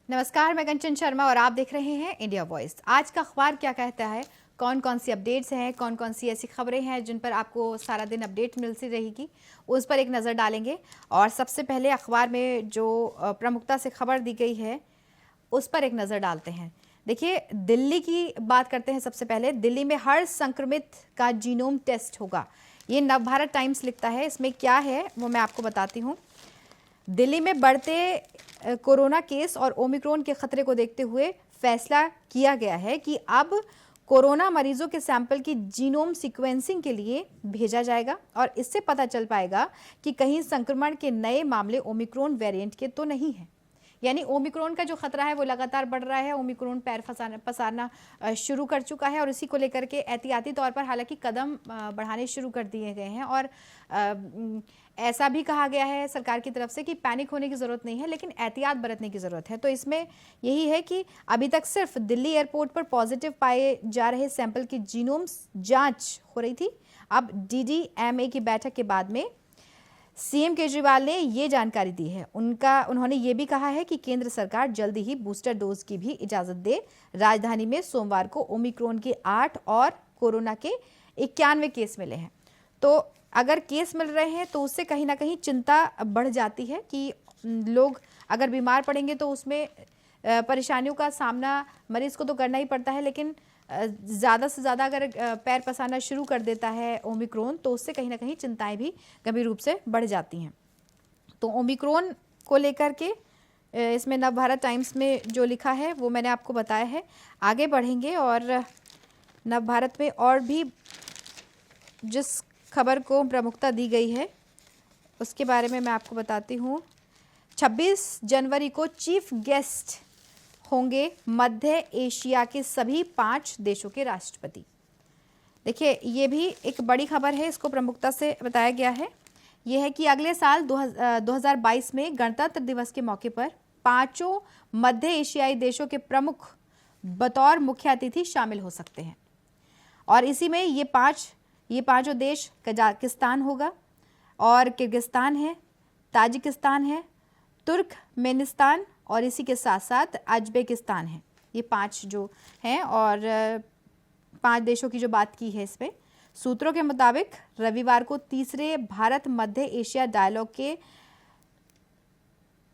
नमस्कार, मैं कंचन शर्मा और आप देख रहे हैं इंडिया वॉइस। आज का अखबार क्या कहता है, कौन कौन सी अपडेट्स हैं, कौन कौन सी ऐसी खबरें हैं जिन पर आपको सारा दिन अपडेट मिलती रहेगी, उस पर एक नज़र डालेंगे। और सबसे पहले अखबार में जो प्रमुखता से खबर दी गई है उस पर एक नज़र डालते हैं। देखिए, दिल्ली की बात करते हैं। सबसे पहले दिल्ली में हर संक्रमित का जीनोम टेस्ट होगा, ये नवभारत टाइम्स लिखता है। इसमें क्या है वो मैं आपको बताती हूँ। दिल्ली में बढ़ते कोरोना केस और ओमिक्रॉन के खतरे को देखते हुए फैसला किया गया है कि अब कोरोना मरीजों के सैंपल की जीनोम सीक्वेंसिंग के लिए भेजा जाएगा और इससे पता चल पाएगा कि कहीं संक्रमण के नए मामले ओमिक्रॉन वेरिएंट के तो नहीं हैं। यानी ओमिक्रॉन का जो खतरा है वो लगातार बढ़ रहा है। ओमिक्रॉन पैर पसारना शुरू कर चुका है और इसी को लेकर के एहतियाती तौर पर हालांकि कदम बढ़ाने शुरू कर दिए गए हैं। और ऐसा भी कहा गया है सरकार की तरफ से कि पैनिक होने की ज़रूरत नहीं है, लेकिन एहतियात बरतने की ज़रूरत है। तो इसमें यही है कि अभी तक सिर्फ दिल्ली एयरपोर्ट पर पॉजिटिव पाए जा रहे सैंपल की जीनोम जाँच हो रही थी। अब DDMA की बैठक के बाद में सीएम केजरीवाल ने ये जानकारी दी है। उन्होंने ये भी कहा है कि केंद्र सरकार जल्दी ही बूस्टर डोज की भी इजाजत दे। राजधानी में सोमवार को ओमिक्रॉन के 8 और कोरोना के 91 केस मिले हैं। तो अगर केस मिल रहे हैं तो उससे कहीं ना कहीं चिंता बढ़ जाती है कि लोग अगर बीमार पड़ेंगे तो उसमें परेशानियों का सामना मरीज को तो करना ही पड़ता है, लेकिन ज़्यादा से ज़्यादा अगर पैर पसारना शुरू कर देता है ओमिक्रॉन तो उससे कहीं ना कहीं चिंताएं भी गंभीर रूप से बढ़ जाती हैं। तो ओमिक्रॉन को लेकर के इसमें नवभारत टाइम्स में जो लिखा है वो मैंने आपको बताया है। आगे बढ़ेंगे और नवभारत में और भी जिस खबर को प्रमुखता दी गई है उसके बारे में मैं आपको बताती हूँ। 26 जनवरी को चीफ गेस्ट होंगे मध्य एशिया के सभी 5 देशों के राष्ट्रपति। देखिए, ये भी एक बड़ी खबर है, इसको प्रमुखता से बताया गया है। ये है कि अगले साल 2022 में गणतंत्र दिवस के मौके पर 5 मध्य एशियाई देशों के प्रमुख बतौर मुख्य अतिथि शामिल हो सकते हैं। और इसी में ये पांचों देश कजाकिस्तान होगा और किर्गिस्तान है, ताजिकिस्तान है, तुर्कमेनिस्तान और इसी के साथ साथ उज्बेकिस्तान है। ये 5 जो हैं और 5 देशों की जो बात की है इसमें सूत्रों के मुताबिक रविवार को तीसरे भारत मध्य एशिया डायलॉग के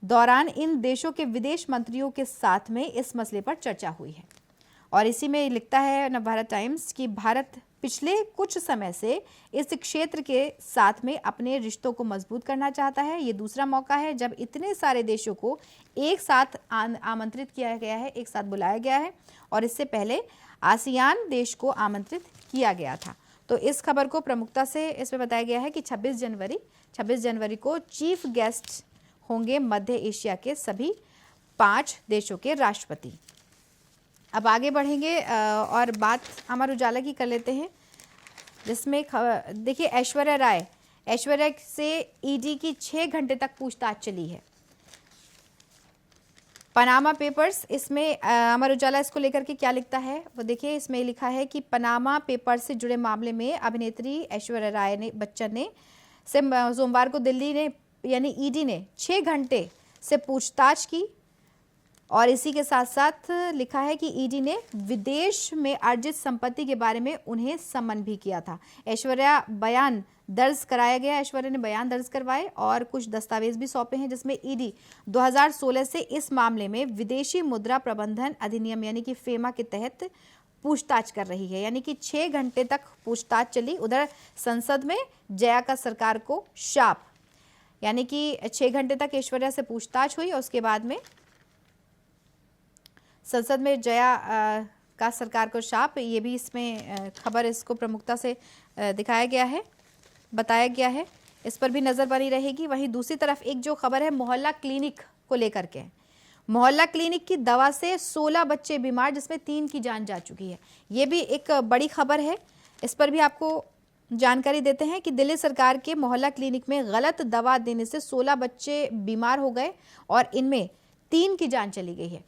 दौरान इन देशों के विदेश मंत्रियों के साथ में इस मसले पर चर्चा हुई है। और इसी में लिखता है नवभारत टाइम्स कि भारत पिछले कुछ समय से इस क्षेत्र के साथ में अपने रिश्तों को मजबूत करना चाहता है। ये दूसरा मौका है जब इतने सारे देशों को एक साथ आमंत्रित किया गया है, एक साथ बुलाया गया है और इससे पहले आसियान देश को आमंत्रित किया गया था। तो इस खबर को प्रमुखता से इसमें बताया गया है कि 26 जनवरी को चीफ गेस्ट होंगे मध्य एशिया के सभी 5 देशों के राष्ट्रपति। अब आगे बढ़ेंगे और बात अमर उजाला की कर लेते हैं, जिसमें देखिए ऐश्वर्या से ईडी की 6 घंटे तक पूछताछ चली है। पनामा पेपर्स, इसमें अमर उजाला इसको लेकर के क्या लिखता है वो देखिए। इसमें लिखा है कि पनामा पेपर्स से जुड़े मामले में अभिनेत्री ऐश्वर्या बच्चन ने सोमवार को दिल्ली ने यानी ईडी ने 6 घंटे से पूछताछ की। और इसी के साथ साथ लिखा है कि ईडी ने विदेश में अर्जित संपत्ति के बारे में उन्हें सम्मन भी किया था। ऐश्वर्या ने बयान दर्ज करवाए और कुछ दस्तावेज भी सौंपे हैं, जिसमें ईडी 2016 से इस मामले में विदेशी मुद्रा प्रबंधन अधिनियम यानी कि फेमा के तहत पूछताछ कर रही है। यानी कि 6 घंटे तक पूछताछ चली। उधर संसद में जया का सरकार को शाप, यानी कि 6 घंटे तक ऐश्वर्या से पूछताछ हुई और उसके बाद में संसद में जया का सरकार को शाप। ये भी इसमें खबर इसको प्रमुखता से दिखाया गया है, बताया गया है। इस पर भी नज़र बनी रहेगी। वहीं दूसरी तरफ एक जो खबर है मोहल्ला क्लिनिक को लेकर के, मोहल्ला क्लिनिक की दवा से 16 बच्चे बीमार, जिसमें 3 की जान जा चुकी है। ये भी एक बड़ी खबर है। इस पर भी आपको जानकारी देते हैं कि दिल्ली सरकार के मोहल्ला क्लिनिक में गलत दवा देने से 16 बच्चे बीमार हो गए और इनमें 3 की जान चली गई है।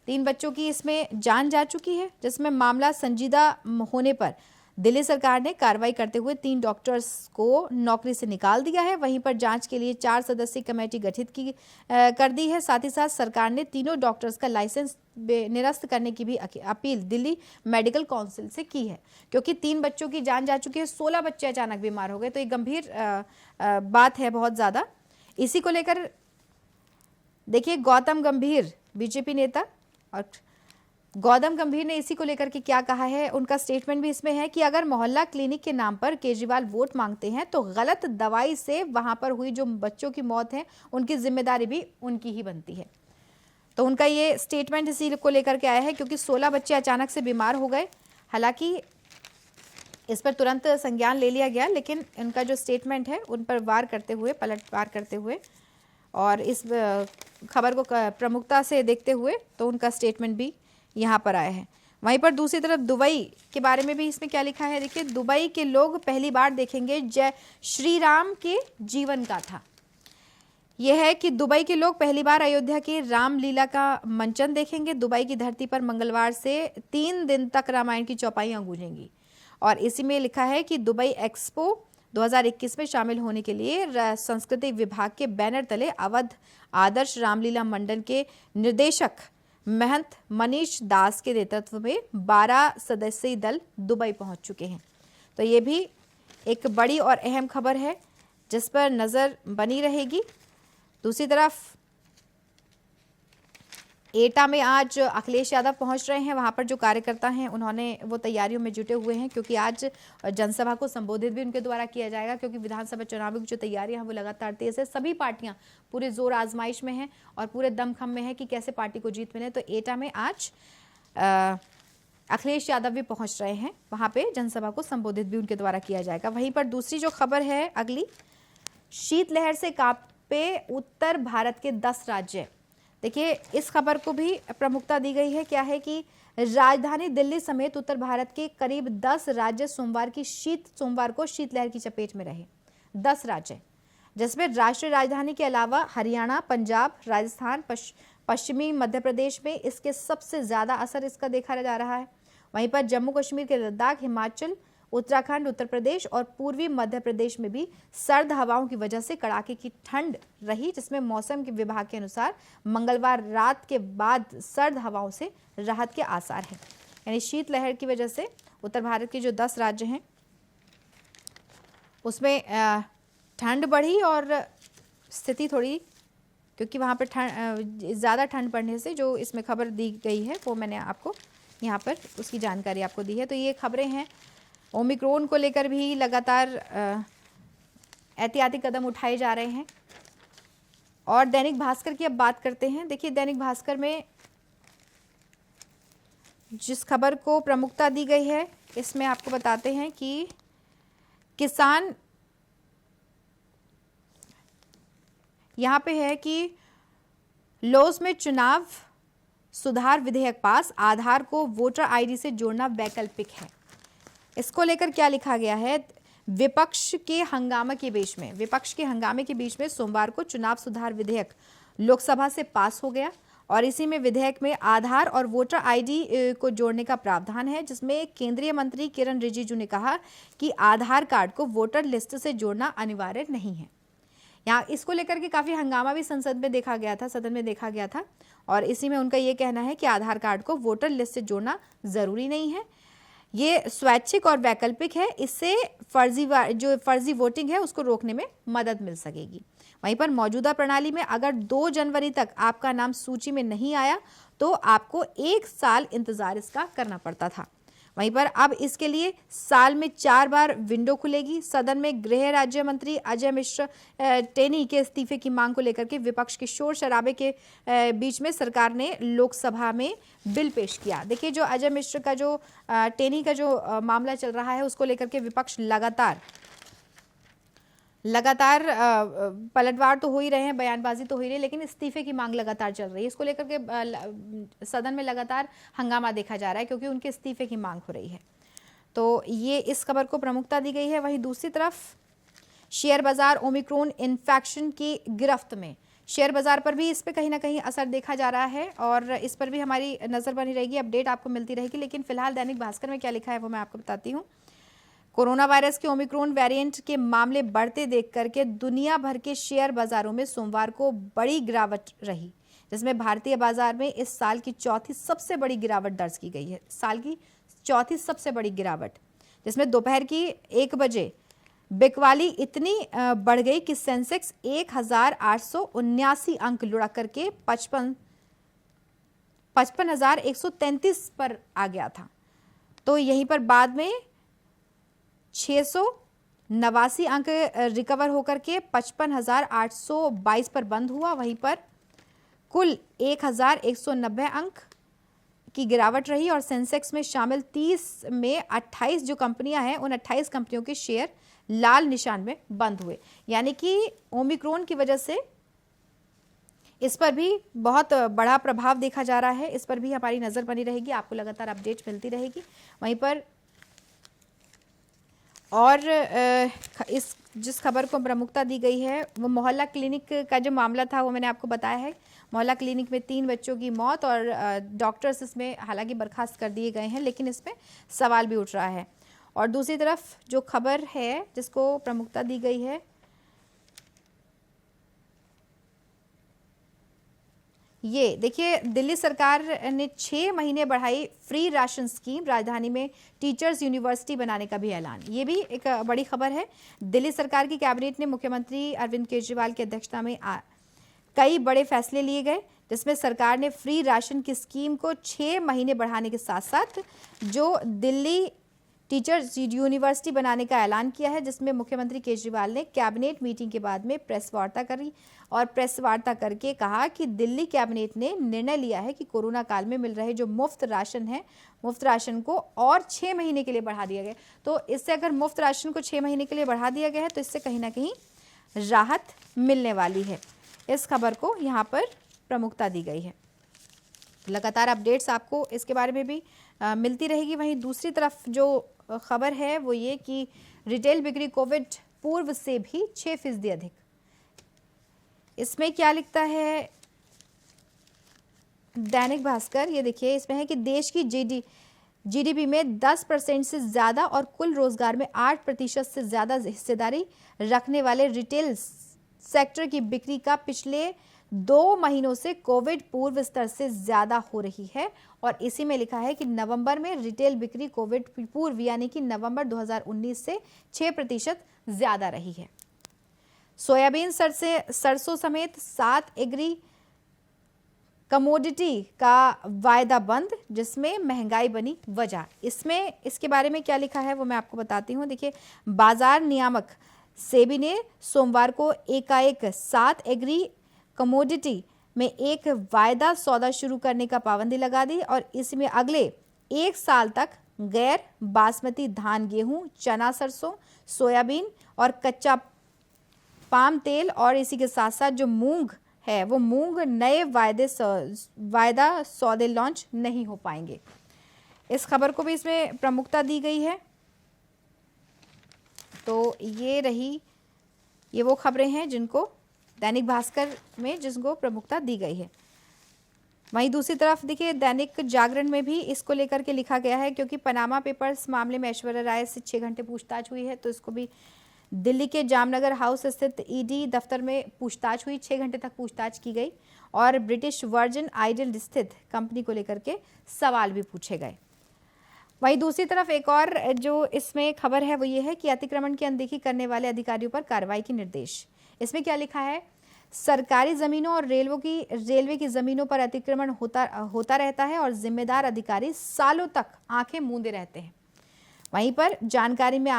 3 बच्चों की इसमें जान जा चुकी है, जिसमें मामला संजीदा होने पर दिल्ली सरकार ने कार्रवाई करते हुए 3 डॉक्टर्स को नौकरी से निकाल दिया है। वहीं पर जांच के लिए 4 सदस्यीय कमेटी गठित कर दी है। साथ ही साथ सरकार ने तीनों डॉक्टर्स का लाइसेंस निरस्त करने की भी अपील दिल्ली मेडिकल काउंसिल से की है, क्योंकि 3 बच्चों की जान जा चुकी है, 16 बच्चे अचानक बीमार हो गए, तो ये गंभीर बात है बहुत ज़्यादा। इसी को लेकर देखिए गौतम गंभीर बीजेपी नेता और गौतम गंभीर ने इसी को लेकर के क्या कहा है, उनका स्टेटमेंट भी इसमें है कि अगर मोहल्ला क्लिनिक के नाम पर केजरीवाल वोट मांगते हैं तो गलत दवाई से वहां पर हुई जो बच्चों की मौत है उनकी जिम्मेदारी भी उनकी ही बनती है। तो उनका ये स्टेटमेंट इसी को लेकर के आया है, क्योंकि 16 बच्चे अचानक से बीमार हो गए। हालांकि इस पर तुरंत संज्ञान ले लिया गया, लेकिन उनका जो स्टेटमेंट है उन पर पलटवार करते हुए और इस खबर को प्रमुखता से देखते हुए तो उनका स्टेटमेंट भी यहाँ पर आया है। वहीं पर दूसरी तरफ दुबई के बारे में भी इसमें क्या लिखा है, देखिए दुबई के लोग पहली बार देखेंगे जय श्री राम के जीवन गाथा। यह है कि दुबई के लोग पहली बार अयोध्या की रामलीला का मंचन देखेंगे। दुबई की धरती पर मंगलवार से 3 दिन तक रामायण की चौपाइयां गूंजेंगी और इसी में लिखा है कि दुबई एक्सपो 2021 में शामिल होने के लिए संस्कृति विभाग के बैनर तले अवध आदर्श रामलीला मंडल के निर्देशक महंत मनीष दास के नेतृत्व में 12 सदस्यीय दल दुबई पहुंच चुके हैं। तो ये भी एक बड़ी और अहम खबर है जिस पर नज़र बनी रहेगी। दूसरी तरफ एटा में आज अखिलेश यादव पहुंच रहे हैं। वहां पर जो कार्यकर्ता हैं उन्होंने वो तैयारियों में जुटे हुए हैं, क्योंकि आज जनसभा को संबोधित भी उनके द्वारा किया जाएगा, क्योंकि विधानसभा चुनाव की जो तैयारियां हैं वो लगातार तेज है। सभी पार्टियां पूरे जोर आजमाइश में हैं और पूरे दमखम में है कि कैसे पार्टी को जीत मिले। तो एटा में आज अखिलेश यादव भी पहुंच रहे हैं, वहां पे जनसभा को संबोधित भी उनके द्वारा किया जाएगा। वहीं पर दूसरी जो खबर है अगली, शीतलहर से कांपे उत्तर भारत के 10 राज्य। देखिए इस खबर को भी प्रमुखता दी गई है। क्या है कि राजधानी दिल्ली समेत उत्तर भारत के करीब 10 राज्य सोमवार को शीतलहर की चपेट में रहे। 10 राज्य, जिसमें राष्ट्रीय राजधानी के अलावा हरियाणा, पंजाब, राजस्थान, पश्चिमी मध्य प्रदेश में इसके सबसे ज्यादा असर इसका देखा जा रहा है। वहीं पर जम्मू कश्मीर के लद्दाख, हिमाचल, उत्तराखंड, उत्तर प्रदेश और पूर्वी मध्य प्रदेश में भी सर्द हवाओं की वजह से कड़ाके की ठंड रही, जिसमें मौसम के विभाग के अनुसार मंगलवार रात के बाद सर्द हवाओं से राहत के आसार हैं। यानी शीतलहर की वजह से उत्तर भारत के जो 10 राज्य हैं उसमें ठंड बढ़ी और स्थिति थोड़ी, क्योंकि वहाँ पर ज़्यादा ठंड पड़ने से जो इसमें खबर दी गई है वो मैंने आपको यहाँ पर उसकी जानकारी आपको दी है। तो ये खबरें हैं। ओमिक्रॉन को लेकर भी लगातार एहतियाती कदम उठाए जा रहे हैं। और दैनिक भास्कर की अब बात करते हैं। देखिए दैनिक भास्कर में जिस खबर को प्रमुखता दी गई है इसमें आपको बताते हैं कि किसान, यहाँ पे है कि लॉज में चुनाव सुधार विधेयक पास, आधार को वोटर आईडी से जोड़ना वैकल्पिक है। इसको लेकर क्या लिखा गया है, विपक्ष के हंगामे के बीच में सोमवार को चुनाव सुधार विधेयक लोकसभा से पास हो गया और इसी में विधेयक में आधार और वोटर आईडी को जोड़ने का प्रावधान है, जिसमें केंद्रीय मंत्री किरण रिजिजू ने कहा कि आधार कार्ड को वोटर लिस्ट से जोड़ना अनिवार्य नहीं है। यहाँ इसको लेकर के काफी हंगामा भी सदन में देखा गया था और इसी में उनका ये कहना है कि आधार कार्ड को वोटर लिस्ट से जोड़ना जरूरी नहीं है, ये स्वैच्छिक और वैकल्पिक है। इससे फर्जी वोटिंग है उसको रोकने में मदद मिल सकेगी। वहीं पर मौजूदा प्रणाली में अगर 2 जनवरी तक आपका नाम सूची में नहीं आया तो आपको 1 साल इंतजार इसका करना पड़ता था। वहीं पर अब इसके लिए साल में 4 बार विंडो खुलेगी। सदन में गृह राज्य मंत्री अजय मिश्र टेनी के इस्तीफे की मांग को लेकर के विपक्ष के शोर शराबे के बीच में सरकार ने लोकसभा में बिल पेश किया। देखिए जो अजय मिश्र का जो टेनी का जो मामला चल रहा है उसको लेकर के विपक्ष लगातार पलटवार तो हो ही रहे हैं, बयानबाजी तो हो ही रही है, लेकिन इस्तीफे की मांग लगातार चल रही है। इसको लेकर के सदन में लगातार हंगामा देखा जा रहा है क्योंकि उनके इस्तीफे की मांग हो रही है। तो ये इस खबर को प्रमुखता दी गई है। वहीं दूसरी तरफ शेयर बाजार ओमिक्रॉन इन्फेक्शन की गिरफ्त में, शेयर बाजार पर भी इस पर कहीं ना कहीं असर देखा जा रहा है और इस पर भी हमारी नज़र बनी रहेगी, अपडेट आपको मिलती रहेगी। लेकिन फिलहाल दैनिक भास्कर में क्या लिखा है वो मैं आपको बताती हूँ। कोरोना वायरस के ओमिक्रॉन वेरिएंट के मामले बढ़ते देख करके दुनिया भर के शेयर बाजारों में सोमवार को बड़ी गिरावट रही, जिसमें भारतीय बाजार में इस साल की चौथी सबसे बड़ी गिरावट दर्ज की गई है। साल की चौथी सबसे बड़ी गिरावट, जिसमें दोपहर की 1 बजे बिकवाली इतनी बढ़ गई कि सेंसेक्स 1879 अंक लुढ़क करके 55,133 पर आ गया था। तो यहीं पर बाद में 689 अंक रिकवर होकर के 55,822 पर बंद हुआ। वहीं पर कुल 1,190 अंक की गिरावट रही और सेंसेक्स में शामिल 30 में 28 जो कंपनियां हैं, उन 28 कंपनियों के शेयर लाल निशान में बंद हुए। यानी कि ओमिक्रॉन की वजह से इस पर भी बहुत बड़ा प्रभाव देखा जा रहा है। इस पर भी हमारी नजर बनी रहेगी, आपको लगातार अपडेट मिलती रहेगी। वहीं पर और इस जिस खबर को प्रमुखता दी गई है वो मोहल्ला क्लिनिक का जो मामला था, वो मैंने आपको बताया है। मोहल्ला क्लिनिक में 3 बच्चों की मौत और डॉक्टर्स इसमें हालांकि बर्खास्त कर दिए गए हैं, लेकिन इसमें सवाल भी उठ रहा है। और दूसरी तरफ जो खबर है जिसको प्रमुखता दी गई है, ये देखिए, दिल्ली सरकार ने 6 महीने बढ़ाई फ्री राशन स्कीम, राजधानी में टीचर्स यूनिवर्सिटी बनाने का भी ऐलान। ये भी एक बड़ी खबर है। दिल्ली सरकार की कैबिनेट ने मुख्यमंत्री अरविंद केजरीवाल की अध्यक्षता में कई बड़े फैसले लिए गए, जिसमें सरकार ने फ्री राशन की स्कीम को 6 महीने बढ़ाने के साथ साथ जो दिल्ली टीचर्स यूनिवर्सिटी बनाने का ऐलान किया है, जिसमें मुख्यमंत्री केजरीवाल ने कैबिनेट मीटिंग के बाद में प्रेस वार्ता करी और प्रेस वार्ता करके कहा कि दिल्ली कैबिनेट ने निर्णय लिया है कि कोरोना काल में मिल रहे जो मुफ्त राशन है, मुफ्त राशन को और 6 महीने के लिए बढ़ा दिया गया। तो इससे अगर मुफ्त राशन को 6 महीने के लिए बढ़ा दिया गया है तो इससे कहीं ना कहीं राहत मिलने वाली है। इस खबर को यहाँ पर प्रमुखता दी गई है। लगातार अपडेट्स आपको इसके बारे में भी मिलती रहेगी। वहीं दूसरी तरफ जो खबर है वो ये कि रिटेल बिक्री कोविड पूर्व से भी 6% अधिक। इसमें क्या लिखता है दैनिक भास्कर, ये देखिए, इसमें है कि देश की जीडीपी में 10% से ज्यादा और कुल रोजगार में 8% से ज्यादा हिस्सेदारी रखने वाले रिटेल सेक्टर की बिक्री का पिछले 2 महीनों से कोविड पूर्व स्तर से ज्यादा हो रही है। और इसी में लिखा है कि नवंबर में रिटेल बिक्री कोविड पूर्व यानी कि नवंबर 2019 से 6% ज्यादा रही है। सोयाबीन, सरसों समेत 7 एग्री कमोडिटी का वायदा बंद, जिसमें महंगाई बनी वजह। इसमें इसके बारे में क्या लिखा है वो मैं आपको बताती हूँ। देखिए, बाजार नियामक सेबी ने सोमवार को एकाएक 7 एग्री कमोडिटी में एक वायदा सौदा शुरू करने का पाबंदी लगा दी और इसमें अगले 1 साल तक गैर बासमती धान, गेहूं, चना, सरसों, सोयाबीन और कच्चा पाम तेल और इसी के साथ साथ जो मूंग है वो मूंग नए वायदा सौदे लॉन्च नहीं हो पाएंगे। इस खबर को भी इसमें प्रमुखता दी गई है। तो ये वो खबरें हैं जिनको दैनिक भास्कर में जिसको प्रमुखता दी गई है। वहीं दूसरी तरफ देखिए, दैनिक जागरण में भी इसको लेकर के लिखा गया है, क्योंकि पनामा पेपर्स मामले में ऐश्वर्या राय से 6 घंटे पूछताछ हुई है। तो इसको भी दिल्ली के जामनगर हाउस स्थित ईडी दफ्तर में पूछताछ हुई, 6 घंटे तक पूछताछ की गई और ब्रिटिश वर्जिन आइडल स्थित कंपनी को लेकर के सवाल भी पूछे गए। वहीं दूसरी तरफ एक और जो इसमें खबर है वो ये है कि अतिक्रमण की अनदेखी करने वाले अधिकारियों पर कार्रवाई के निर्देश। इसमें क्या लिखा है, सरकारी जमीनों और रेलवे की जमीनों पर अतिक्रमण होता रहता है और जिम्मेदार अधिकारी सालों तक आंखें मूंदे रहते हैं। वहीं पर जानकारी में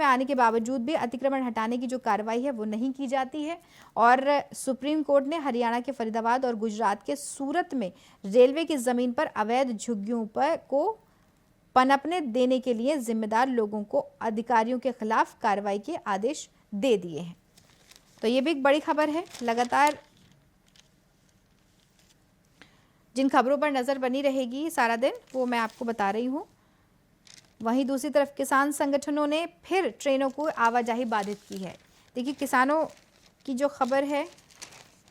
आने के बावजूद भी अतिक्रमण हटाने की जो कार्रवाई है वो नहीं की जाती है। और सुप्रीम कोर्ट ने हरियाणा के फरीदाबाद और गुजरात के सूरत में रेलवे की जमीन पर अवैध झुग्गियों को पनपने देने के लिए जिम्मेदार लोगों को अधिकारियों के खिलाफ कार्रवाई के आदेश दे दिए हैं। तो ये भी एक बड़ी खबर है। लगातार जिन खबरों पर नजर बनी रहेगी सारा दिन वो मैं आपको बता रही हूँ। वहीं दूसरी तरफ किसान संगठनों ने फिर ट्रेनों को आवाजाही बाधित की है। देखिए, किसानों की जो खबर है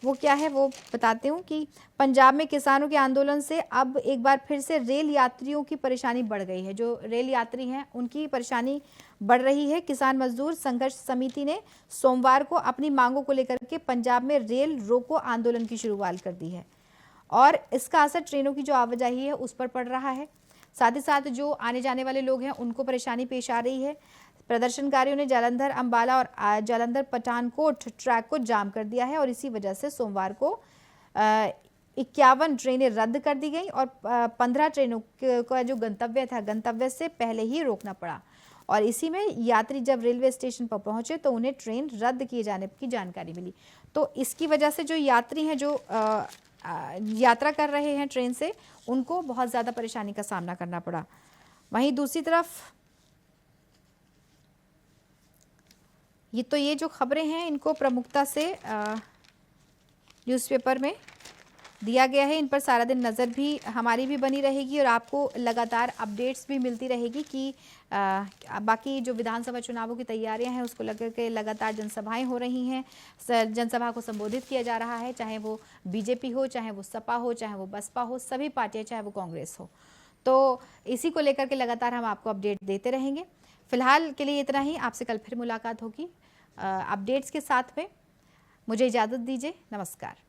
वो क्या है वो बताती हूँ कि पंजाब में किसानों के आंदोलन से अब एक बार फिर से रेल यात्रियों की परेशानी बढ़ गई है। जो रेल यात्री हैं उनकी परेशानी बढ़ रही है। किसान मजदूर संघर्ष समिति ने सोमवार को अपनी मांगों को लेकर के पंजाब में रेल रोको आंदोलन की शुरुआत कर दी है और इसका असर ट्रेनों की जो आवाजाही है उस पर पड़ रहा है। साथ ही साथ जो आने जाने वाले लोग हैं उनको परेशानी पेश आ रही है। प्रदर्शनकारियों ने जालंधर अंबाला और जालंधर पठानकोट ट्रैक को जाम कर दिया है और इसी वजह से सोमवार को 51 ट्रेनें रद्द कर दी गई और 15 ट्रेनों का जो गंतव्य था गंतव्य से पहले ही रोकना पड़ा। और इसी में यात्री जब रेलवे स्टेशन पर पहुंचे तो उन्हें ट्रेन रद्द किए जाने की जानकारी मिली। तो इसकी वजह से जो यात्री हैं जो यात्रा कर रहे हैं ट्रेन से उनको बहुत ज़्यादा परेशानी का सामना करना पड़ा। वहीं दूसरी तरफ ये जो खबरें हैं इनको प्रमुखता से न्यूज़पेपर में दिया गया है। इन पर सारा दिन नज़र भी हमारी भी बनी रहेगी और आपको लगातार अपडेट्स भी मिलती रहेगी कि बाकी जो विधानसभा चुनावों की तैयारियां हैं उसको लेकर के लगातार जनसभाएं हो रही हैं। जनसभा को संबोधित किया जा रहा है, चाहे वो बीजेपी हो, चाहे वो सपा हो, चाहे वो बसपा हो, सभी पार्टियां, चाहे वो कांग्रेस हो। तो इसी को लेकर के लगातार हम आपको अपडेट देते रहेंगे। फिलहाल के लिए इतना ही। आपसे कल फिर मुलाकात होगी अपडेट्स के साथ में। मुझे इजाज़त दीजिए। नमस्कार।